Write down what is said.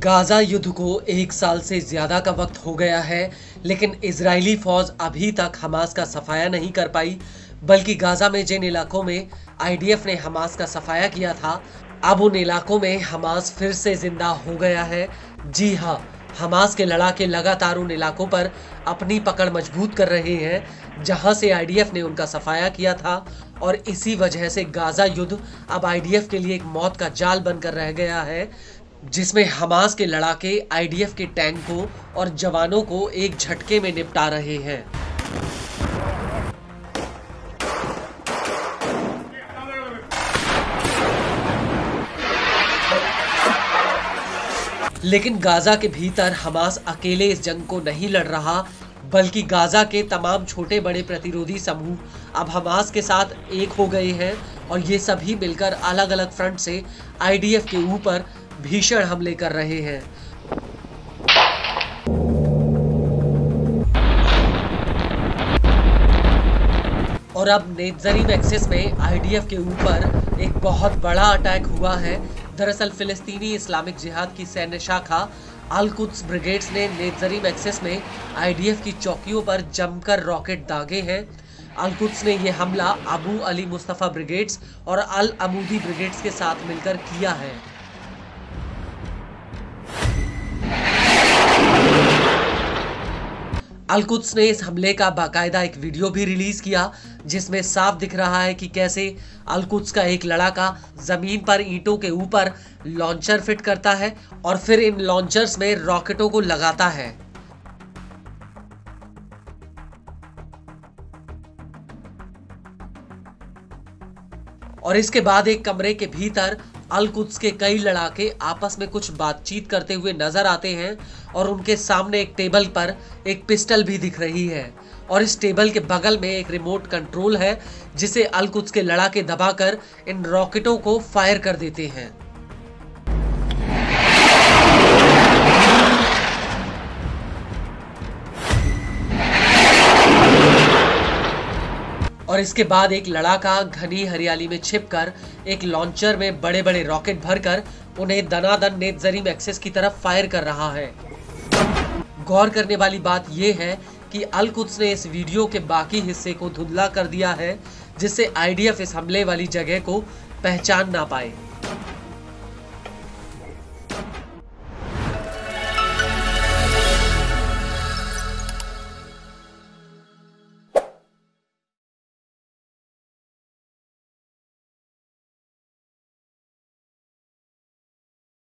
Gaza युद्ध को एक साल से ज़्यादा का वक्त हो गया है, लेकिन इजरायली फ़ौज अभी तक हमास का सफाया नहीं कर पाई। बल्कि गाज़ा में जिन इलाकों में आईडीएफ ने हमास का सफाया किया था, अब उन इलाकों में हमास फिर से जिंदा हो गया है। जी हाँ, हमास के लड़ाके लगातार उन इलाकों पर अपनी पकड़ मजबूत कर रहे हैं जहां से आईडीएफ ने उनका सफाया किया था, और इसी वजह से गाज़ा युद्ध अब आईडीएफ के लिए एक मौत का जाल बनकर रह गया है, जिसमें हमास के लड़ाके आईडीएफ के टैंकों और जवानों को एक झटके में निपटा रहे हैं। लेकिन गाज़ा के भीतर हमास अकेले इस जंग को नहीं लड़ रहा, बल्कि गाज़ा के तमाम छोटे बड़े प्रतिरोधी समूह अब हमास के साथ एक हो गए हैं, और ये सभी मिलकर अलग अलग फ्रंट से आईडीएफ के ऊपर भीषण हमले कर रहे हैं। और अब नेत्ज़रीम एक्सिस में आईडीएफ के ऊपर एक बहुत बड़ा अटैक हुआ है। दरअसल फिलिस्तीनी इस्लामिक जिहाद की सैन्य शाखा अल कुद्स ब्रिगेड्स ने नेत्ज़रीम एक्सिस में आईडीएफ की चौकियों पर जमकर रॉकेट दागे हैं। अल कुद्स ने यह हमला अबू अली मुस्तफ़ा ब्रिगेड्स और अल अमूदी ब्रिगेड्स के साथ मिलकर किया है। अल कुद्स ने इस हमले का बाकायदा एक वीडियो भी रिलीज किया, जिसमें साफ दिख रहा है कि कैसे अल कुद्स का एक लड़ाका जमीन पर ईंटों के ऊपर लॉन्चर फिट करता है और फिर इन लॉन्चर्स में रॉकेटों को लगाता है। और इसके बाद एक कमरे के भीतर अल कुद्स के कई लड़ाके आपस में कुछ बातचीत करते हुए नजर आते हैं, और उनके सामने एक टेबल पर एक पिस्टल भी दिख रही है, और इस टेबल के बगल में एक रिमोट कंट्रोल है जिसे अल कुद्स के लड़ाके दबाकर इन रॉकेटों को फायर कर देते हैं। और इसके बाद एक लड़ाका घनी हरियाली में छिपकर एक लॉन्चर में बड़े बड़े रॉकेट भरकर उन्हें दनादन नेत्ज़रीम एक्सिस की तरफ फायर कर रहा है। गौर करने वाली बात यह है कि अल कुद्स ने इस वीडियो के बाकी हिस्से को धुंधला कर दिया है, जिससे आईडीएफ इस हमले वाली जगह को पहचान ना पाए।